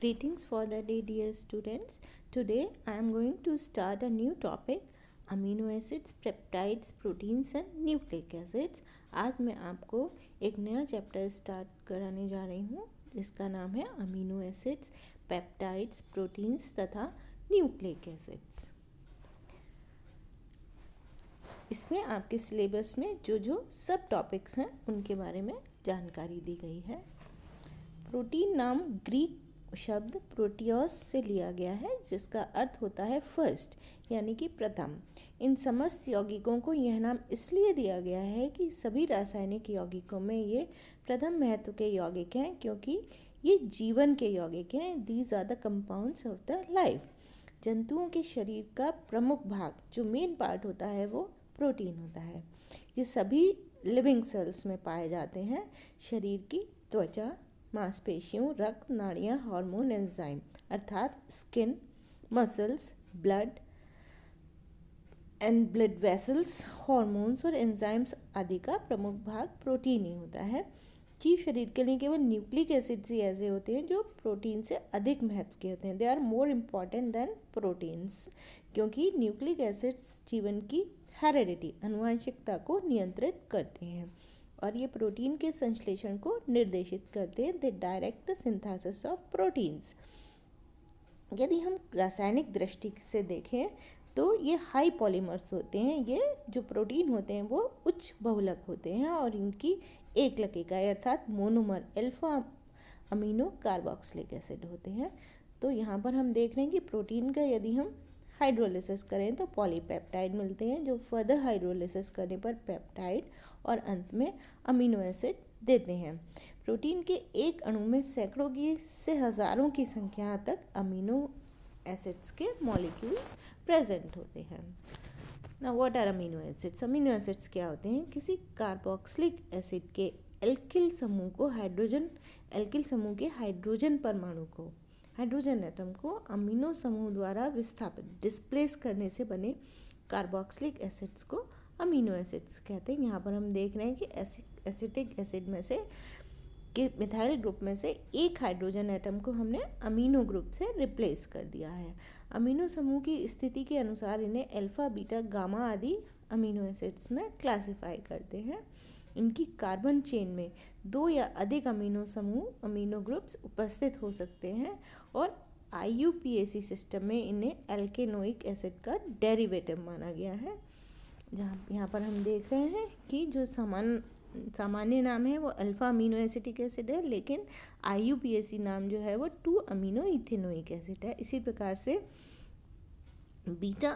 Greetings for the day, dear students. Today I am going to start a new topic, amino acids, peptides, proteins and nucleic acids. आज मैं आपको एक नया chapter start कराने जा रही हूँ जिसका नाम है अमीनो एसिड्स, पेप्टाइड्स, प्रोटीन्स तथा न्यूक्लिक एसिड्स। इसमें आपके सिलेबस में जो सब टॉपिक्स हैं उनके बारे में जानकारी दी गई है। प्रोटीन नाम ग्रीक शब्द प्रोटियोस से लिया गया है जिसका अर्थ होता है फर्स्ट यानी कि प्रथम। इन समस्त यौगिकों को यह नाम इसलिए दिया गया है कि सभी रासायनिक यौगिकों में ये प्रथम महत्व के यौगिक हैं क्योंकि ये जीवन के यौगिक हैं। These are the compounds of the life. जंतुओं के शरीर का प्रमुख भाग जो मेन पार्ट होता है वो प्रोटीन होता है। ये सभी लिविंग सेल्स में पाए जाते हैं। शरीर की त्वचा, मांसपेशियों, रक्त, नाड़ियाँ, हार्मोन, एंजाइम अर्थात skin, muscles, blood and blood vessels, hormones और एंजाइम्स आदि का प्रमुख भाग प्रोटीन ही होता है। जीव शरीर के लिए केवल न्यूक्लिक एसिड्स ही ऐसे होते हैं जो प्रोटीन से अधिक महत्व के होते हैं। They are more important than proteins क्योंकि न्यूक्लिक एसिड्स जीवन की हेरेडिटी आनुवंशिकता को नियंत्रित करते हैं और ये प्रोटीन के संश्लेषण को निर्देशित करते हैं। They direct the synthesis of proteins. यदि हम रासायनिक दृष्टि से देखें तो ये हाई पॉलीमर्स होते हैं। ये जो प्रोटीन होते हैं वो उच्च बहुलक होते हैं और इनकी एकलक इकाई अर्थात monomer alpha amino carboxylic acid होते हैं। तो यहाँ पर हम देख रहे हैं कि प्रोटीन का यदि हम हाइड्रोलिसिस करें तो पॉलीपेप्टाइड मिलते हैं जो फर्दर हाइड्रोलिसिस करने पर पेप्टाइड और अंत में अमीनो एसिड देते हैं। प्रोटीन के एक अणु में सैकड़ों की से हज़ारों की संख्या तक अमीनो एसिड्स के मॉलिक्यूल्स प्रेजेंट होते हैं। ना what are amino acids? Amino acids क्या होते हैं? किसी कार्बोक्सिलिक एसिड के एल्किल समूह के हाइड्रोजन परमाणु को, हाइड्रोजन एटम को अमीनो समूह द्वारा विस्थापित डिस्प्लेस करने से बने कार्बोक्सिलिक एसिड्स को अमीनो एसिड्स कहते हैं। यहाँ पर हम देख रहे हैं कि एसिटिक एसिड में से कि मिथाइल ग्रुप में से एक हाइड्रोजन एटम को हमने अमीनो ग्रुप से रिप्लेस कर दिया है। अमीनो समूह की स्थिति के अनुसार इन्हें अल्फा, बीटा, गामा आदि अमीनो एसिड्स में क्लासिफाई करते हैं। इनकी कार्बन चेन में दो या अधिक अमीनो समूह, अमीनो ग्रुप्स उपस्थित हो सकते हैं और IUPAC सिस्टम में इन्हें एल्केनोइक एसिड का डेरिवेटिव माना गया है। यहाँ पर हम देख रहे हैं कि जो सामान्य नाम है वो अल्फा अमीनो एसिटिक एसिड है, लेकिन IUPAC नाम जो है वो 2 अमीनो इथेनोइक एसिड है। इसी प्रकार से बीटा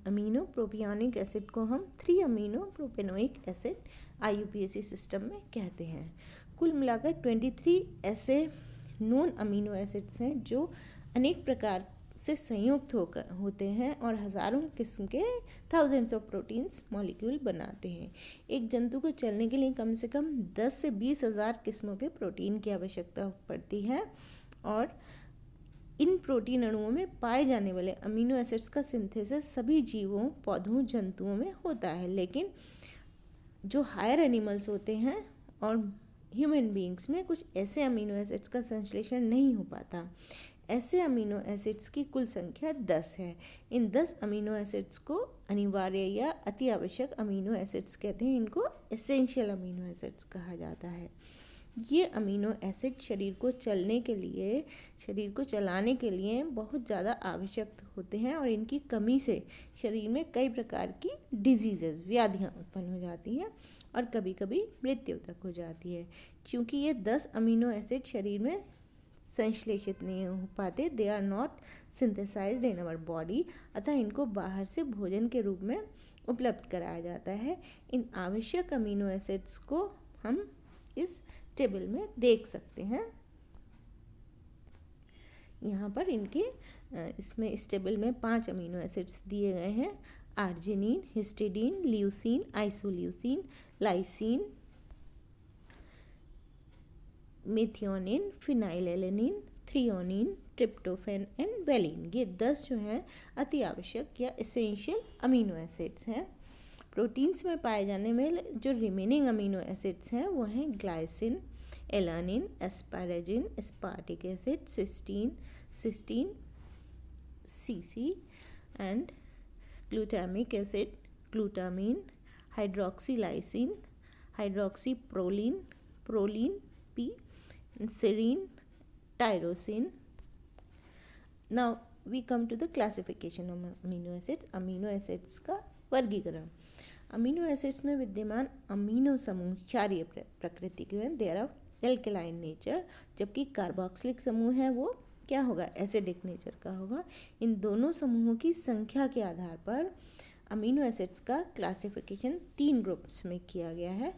अमीनो प्रोपियोनिक एसिड को हम 3 amino propanoic acid IUPAC system में कहते हैं। कुल मिलाकर 23 ऐसे नॉन अमीनो एसिड्स हैं जो अनेक प्रकार से संयुक्त होते हैं और हज़ारों किस्म के थाउजेंड्स ऑफ प्रोटीन्स मॉलिक्यूल बनाते हैं। एक जंतु को चलने के लिए कम से कम 10 से 20 हज़ार किस्मों के प्रोटीन की आवश्यकता पड़ती है और इन प्रोटीन अणुओं में पाए जाने वाले अमीनो एसिड्स का सिंथेसिस सभी जीवों, पौधों, जंतुओं में होता है, लेकिन जो हायर एनिमल्स होते हैं और ह्यूमन बीइंग्स में कुछ ऐसे अमीनो एसिड्स का संश्लेषण नहीं हो पाता। ऐसे अमीनो एसिड्स की कुल संख्या 10 है। इन 10 अमीनो एसिड्स को अनिवार्य या अति आवश्यक अमीनो एसिड्स कहते हैं। इनको एसेंशियल अमीनो एसिड्स कहा जाता है। ये अमीनो एसिड शरीर को चलाने के लिए बहुत ज़्यादा आवश्यक होते हैं और इनकी कमी से शरीर में कई प्रकार की डिजीज़ेस, व्याधियाँ उत्पन्न हो जाती हैं और कभी कभी मृत्यु तक हो जाती है। क्योंकि ये 10 अमीनो एसिड शरीर में संश्लेषित नहीं हो पाते, they are not synthesised in our body, अतः इनको बाहर से भोजन के रूप में उपलब्ध कराया जाता है। इन आवश्यक अमीनो एसिड्स को हम इस टेबल में देख सकते हैं। यहाँ पर इस टेबल में 5 अमीनो एसिड्स दिए गए हैं: arginine, histidine, leucine, isoleucine, lysine, methionine, phenylalanine, threonine, tryptophan and valine. ये 10 जो हैं अति आवश्यक या एसेंशियल अमीनो एसिड्स हैं। प्रोटीन्स में पाए जाने में जो रिमेनिंग अमीनो एसिड्स हैं वो हैं glycine, alanine, asparagine, aspartic acid, cysteine CC, and glutamic acid, glutamine, hydroxylysine, hydroxyproline, proline P, and serine, tyrosine. Now we come to the classification of amino acids. Amino acids का वर्गीकरण. Amino acids में विद्यमान amino समूह क्षारीय प्रकृति के हैं, they are alkaline nature, जबकि कार्बोक्सिलिक समूह है वो क्या होगा, एसिडिक नेचर का होगा. इन दोनों समूहों की संख्या के आधार पर अमीनो एसिड्स का क्लासिफिकेशन 3 ग्रुप्स में किया गया है.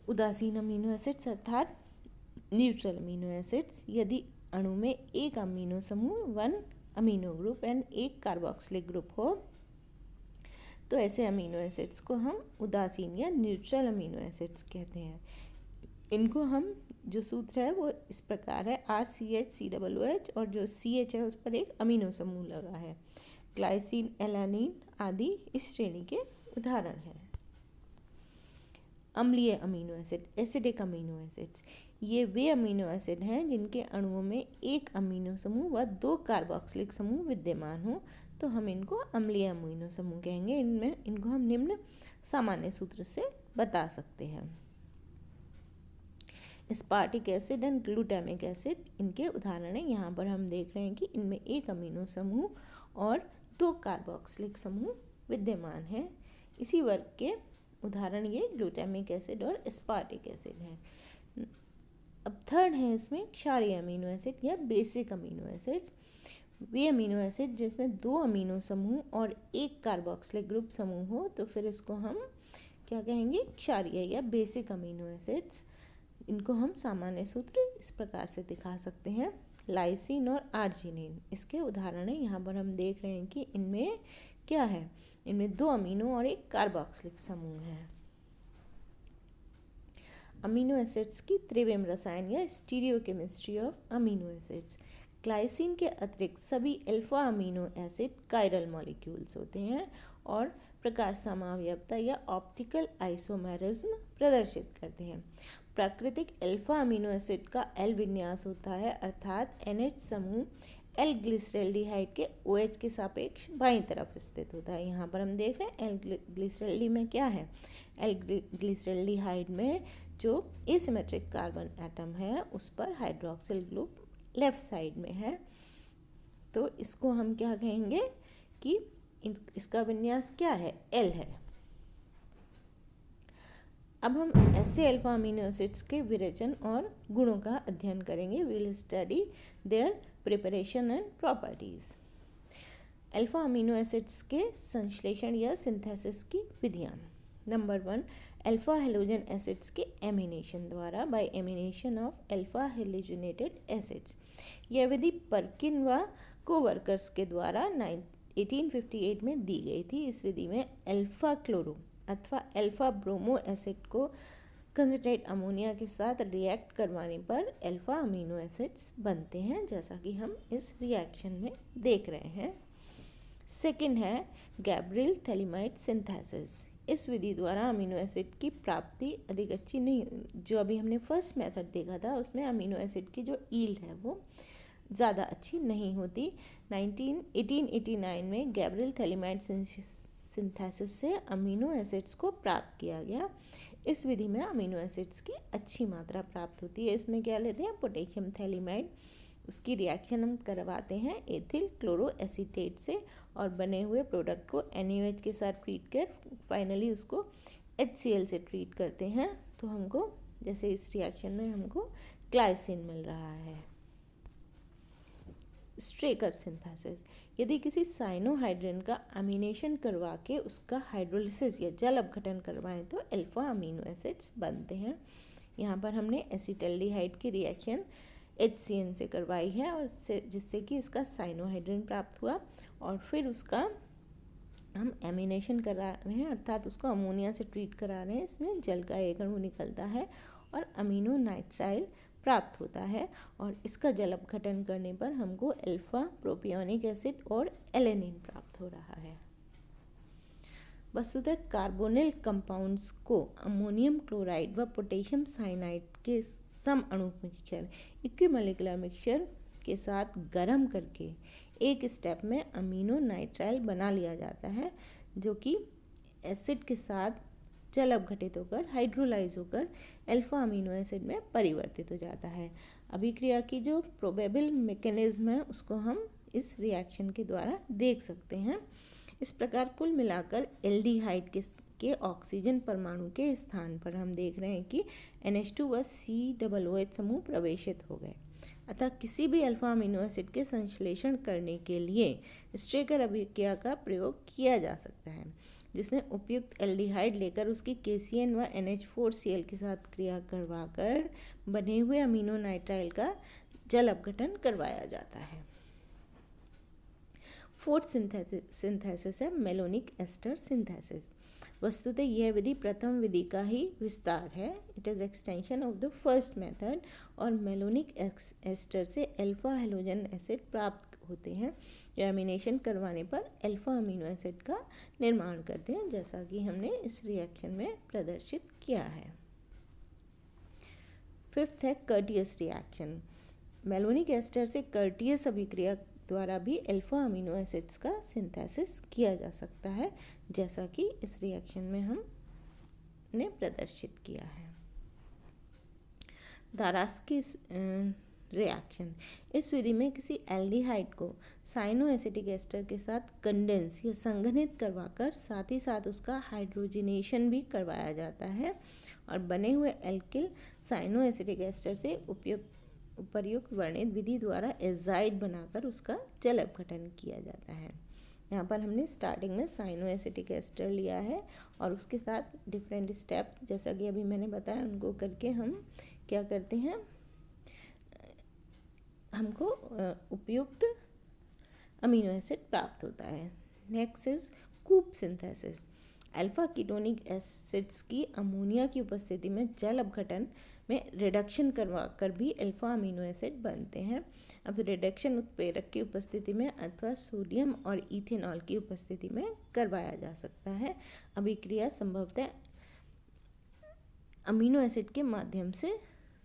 उदासीन अमीनो एसिड्स अर्थात न्यूट्रल अमीनो एसिड्स, यदि अणु में एक अमीनो समूह 1 अमीनो ग्रुप एंड एक कार्बोक्सिलिक ग्रुप हो तो ऐसे अमीनो एसिड्स को हम उदासीन या न्यूट्रल अमीनो एसिड्स कहते हैं. इनको हम, जो सूत्र है वो इस प्रकार है, RCHCOOH, और जो CH है उस पर एक अमीनो समूह लगा है. ग्लाइसिन, एलानिन आदि इस श्रेणी के उदाहरण हैं. अम्लीय amino acid, acidic amino acids, ये वे अमीनो एसिड हैं जिनके अणुओं में एक अमीनो समूह व 2 कार्बोक्सिलिक समूह विद्यमान हो तो हम इनको अम्लीय अमीनो समूह कहेंगे. इनको हम निम्न सामान्य सूत्र से बता सकते हैं. Aspartic acid and glutamic acid इनके उदाहरण हैं. यहाँ पर हम देख रहे हैं कि इनमें एक अमीनो समूह और 2 कार्बोक्सिलिक समूह विद्यमान हैं. इसी वर्ग के उदाहरण ये ग्लूटामिक एसिड और एस्पार्टिक एसिड हैं. अब थर्ड है इसमें क्षारीय अमीनो एसिड या बेसिक अमीनो एसिड्स. वे अमीनो एसिड जिसमें 2 अमीनो समूह और एक कार्बोक्सिलिक ग्रुप समूह हो तो फिर इसको हम क्या कहेंगे, क्षारीय या बेसिक अमीनो एसिड्स. इनको हम सामान्य सूत्र इस प्रकार से दिखा सकते हैं. लाइसिन और आर्जिनिन इसके उदाहरण हैं. यहाँ पर हम देख रहे हैं कि इनमें क्या है, इनमें 2 अमीनो और एक कार्बोक्सिलिक समूह है. अमीनो एसिड्स की त्रिविम रसायन या stereochemistry of amino acids. Glycine के अतिरिक्त सभी alpha amino acid chiral molecules होते हैं और प्रकाश समावयवता या ऑप्टिकल आइसोमेरिज्म प्रदर्शित करते हैं. प्राकृतिक अल्फा अमीनो एसिड का एल विन्यास होता है, अर्थात NH समूह एल ग्लिसरल्डिहाइड के OH के सापेक्ष बाईं तरफ स्थित होता है. यहाँ पर हम देख रहे हैं एल ग्लिसरल्डी में क्या है, एल ग्लिसरल्डिहाइड में जो एसिमेट्रिक कार्बन एटम है उस पर हाइड्रोक्सिल ग्रुप लेफ्ट साइड में है. तो इसको हम क्या कहेंगे कि इसका विन्यास क्या है, एल है. अब हम ऐसे अल्फा अमीनो एसिड्स के विरेचन और गुणों का अध्ययन करेंगे. Will study their preparation and properties. Alpha amino acids के संश्लेषण या सिंथेसिस की विधियाँ. नंबर 1, अल्फा हेलोजन एसिड्स के एमिनेशन द्वारा, by amination of alpha halogenated acids. यह विधि पर्किन व कोवर्कर्स के द्वारा 1858 में दी गई थी. इस विधि में अल्फा क्लोरो अथवा अल्फा ब्रोमो एसिड को कंसंट्रेट अमोनिया के साथ रिएक्ट करवाने पर अल्फा अमीनो एसिड्स बनते हैं, जैसा कि हम इस रिएक्शन में देख रहे हैं. सेकंड है गैब्रियल थैलिमाइड सिंथेसिस. इस विधि द्वारा अमीनो एसिड की प्राप्ति अधिक अच्छी नहीं, जो अभी हमने फर्स्ट मेथड देखा था उसमें अमीनो एसिड की जो ईल्ड है वो ज़्यादा अच्छी नहीं होती. 1889 में गैब्रियल थैलिमाइड सिंथेसिस से अमीनो एसिड्स को प्राप्त किया गया. इस विधि में अमीनो एसिड्स की अच्छी मात्रा प्राप्त होती है. इसमें क्या लेते हैं, पोटेशियम थैलिमाइड, उसकी रिएक्शन हम करवाते हैं एथिल क्लोरो एसीटेट से और बने हुए प्रोडक्ट को NaOH के साथ ट्रीट कर फाइनली उसको HCl से ट्रीट करते हैं. तो हमको जैसे इस रिएक्शन में हमको ग्लाइसिन मिल रहा है. Straker synthesis. यदि किसी साइनोहाइड्रिन का अमीनेशन करवा के उसका हाइड्रोलिसिस या जल अपघटन करवाएं तो अल्फा अमीनो एसिड्स बनते हैं. यहाँ पर हमने एसिटल्डिहाइड की रिएक्शन HCN से करवाई है और जिससे कि इसका साइनोहाइड्रिन प्राप्त हुआ और फिर उसका हम एमिनेशन करा रहे हैं, अर्थात उसको अमोनिया से ट्रीट करा रहे हैं. इसमें जल का एक अणु निकलता है और अमीनो नाइट्राइल प्राप्त होता है और इसका जल अपघटन करने पर हमको अल्फा प्रोपियोनिक एसिड और एलेनिन प्राप्त हो रहा है. वस्तुतः कार्बोनिल कंपाउंड्स को अमोनियम क्लोराइड व पोटेशियम साइनाइड के सम अणु मिक्सचर इक्विमोलिकुलर मिक्सचर के साथ गर्म करके एक स्टेप में अमीनो नाइट्राइल बना लिया जाता है, जो कि एसिड के साथ जल अपघटित होकर हाइड्रोलाइज होकर अल्फा अमीनो एसिड में परिवर्तित हो जाता है। अभिक्रिया की जो प्रोबेबल मैकेनिज्म है उसको हम इस रिएक्शन के द्वारा देख सकते हैं। इस प्रकार कुल मिलाकर एल्डिहाइड के ऑक्सीजन परमाणु के स्थान पर हम देख रहे हैं कि NH2 व COOH समूह प्रवेशित हो गए। अतः किसी भी अल्फा अमीनो एसिड के संश्लेषण करने के लिए स्ट्रेकर अभिक्रिया का प्रयोग किया जा सकता है, जिसमें उपयुक्त एल्डिहाइड लेकर उसकी KCN व NH4Cl के साथ क्रिया करवाकर बने हुए अमीनो नाइट्राइल का जल अपघटन करवाया जाता है। फोर्थ सिंथेसिस है मेलोनिक एस्टर सिंथेसिस। वस्तुतः यह विधि प्रथम विधि का ही विस्तार है। It is extension of the first method और मेलोनिक एस्टर से अल्फा हेलोजन एसिड प्राप्त होते हैं, जो एमिनेशन करवाने पर अल्फा अमीनो एसिड का निर्माण करते हैं, जैसा कि हमने इस रिएक्शन में प्रदर्शित किया है। फिफ्थ है कर्टियस रिएक्शन। मेलोनिक एस्टर से कर्टियस अभिक्रिया द्वारा भी अल्फा अमीनो एसिड्स का सिंथेसिस किया जा सकता है, जैसा कि इस रिएक्शन में हमने प्रदर्शित किया है। दारास्की रिएक्शन। इस विधि में किसी एल्डिहाइड को साइनोएसिटिक एस्टर के साथ कंडेंस या संघनित करवाकर साथ ही साथ उसका हाइड्रोजनेशन भी करवाया जाता है और बने हुए एल्किल साइनोएसिटिक एस्टर से उपर्युक्त वर्णित विधि द्वारा एजाइड बनाकर उसका जल अपघटन किया जाता है। यहाँ पर हमने स्टार्टिंग में साइनोएसिटिक एस्टर लिया है और उसके साथ डिफरेंट स्टेप्स, जैसा कि अभी मैंने बताया, उनको करके हम क्या करते हैं, हमको उपयुक्त अमीनो एसिड प्राप्त होता है। Next is Knoop synthesis. Alpha ketonic acids की अमोनिया की उपस्थिति में जल अपघटन में रिडक्शन करवा कर भी अल्फा अमीनो एसिड बनते हैं। अब रिडक्शन उत्प्रेरक की उपस्थिति में अथवा सोडियम और इथेनॉल की उपस्थिति में करवाया जा सकता है। अभिक्रिया संभवतः अमीनो एसिड के माध्यम से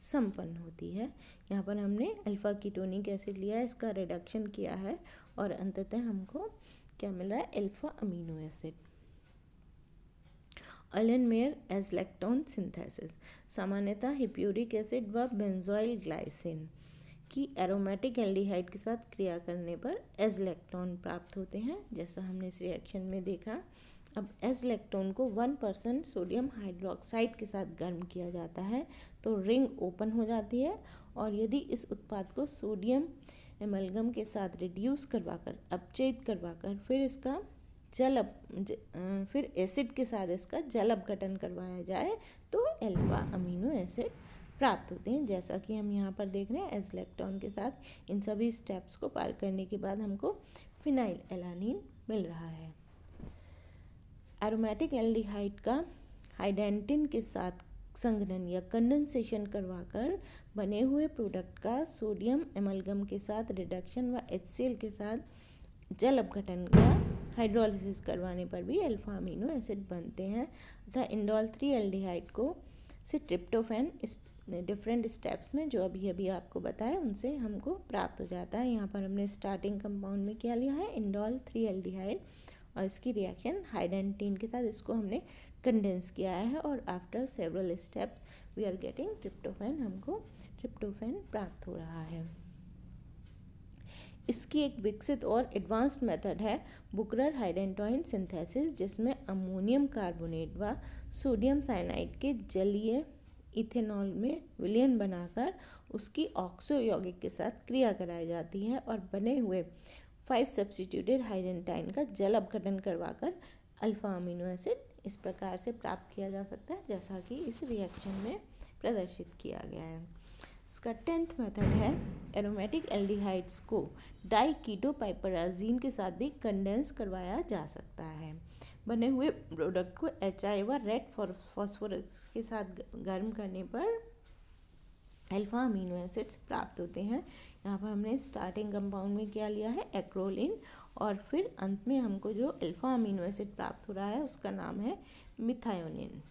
संपन्न होती है। यहाँ पर हमने अल्फा कीटोनिक एसिड लिया है, इसका रिडक्शन किया है और अंततः हमको क्या मिल रहा है, अल्फा अमीनो एसिड। अलेनमेयर एज़लेक्टोन सिंथेसिस। सामान्यतः हिप्यूरिक एसिड व बेंजोइल ग्लाइसिन की एरोमेटिक एल्डिहाइड के साथ क्रिया करने पर एज़लेक्टोन प्राप्त होते हैं, जैसा हमने इस रिएक्शन में देखा। अब एज़लेक्टोन को 1% सोडियम हाइड्रोक्साइड के साथ गर्म किया जाता है तो रिंग ओपन हो जाती है और यदि इस उत्पाद को सोडियम एमलगम के साथ रिड्यूस करवाकर अपचयित करवाकर फिर एसिड के साथ इसका जल अपघटन करवाया जाए तो अल्फा अमीनो एसिड प्राप्त होते हैं, जैसा कि हम यहाँ पर देख रहे हैं। एज़लेक्टोन के साथ इन सभी स्टेप्स को पार करने के बाद हमको फिनाइल एलानीन मिल रहा है। एरोमेटिक एल्डिहाइड का हाइडेंटिन के साथ संघनन या कंडेंसेशन करवाकर बने हुए प्रोडक्ट का सोडियम एमलगम के साथ रिडक्शन व HCl के साथ जल अपघटन या हाइड्रोलिसिस करवाने पर भी अल्फा अमीनो एसिड बनते हैं तथा इंडोल 3 एल्डिहाइड को से ट्रिप्टोफैन इस डिफरेंट स्टेप्स में जो अभी आपको बताया उनसे हमको प्राप्त हो जाता है। यहाँ पर हमने स्टार्टिंग कंपाउंड में क्या लिया है, इंडोल 3 एल्डिहाइड, और इसकी रिएक्शन हाइडेंटिन के साथ इसको हमने कंडेंस किया है और after several steps we are getting tryptophan, हमको ट्रिप्टोफैन प्राप्त हो रहा है। इसकी एक विकसित और एडवांस्ड मेथड है बुकरर हाइडेंटोइन सिंथेसिस, जिसमें अमोनियम कार्बोनेट व सोडियम साइनाइड के जलीय इथेनॉल में विलयन बनाकर उसकी ऑक्सो यौगिक के साथ क्रिया कराई जाती है और बने हुए 5 सब्स्टिट्यूटेड हाइडेंटाइन का जल अपघटन करवाकर अल्फा अमीनो एसिड इस प्रकार से प्राप्त किया जा सकता है, जैसा कि इस रिएक्शन में प्रदर्शित किया गया है। इसका 10th मेथड है एरोमेटिक एल्डिहाइड्स को डाइकीटोपाइपराजीन के साथ भी कंडेंस करवाया जा सकता है। बने हुए प्रोडक्ट को HI व रेड फॉस्फोरस के साथ गर्म करने पर अल्फा अमीनो एसिड्स प्राप्त होते हैं। यहाँ पर हमने स्टार्टिंग कंपाउंड में क्या लिया है, एक्रोलिन, और फिर अंत में हमको जो अल्फा अमीनो एसिड प्राप्त हो रहा है उसका नाम है मिथायोनिन।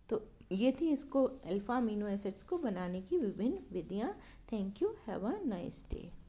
तो ये थी इसको अल्फा अमीनो एसिड्स को बनाने की विभिन्न विधियाँ। Thank you, have a nice day.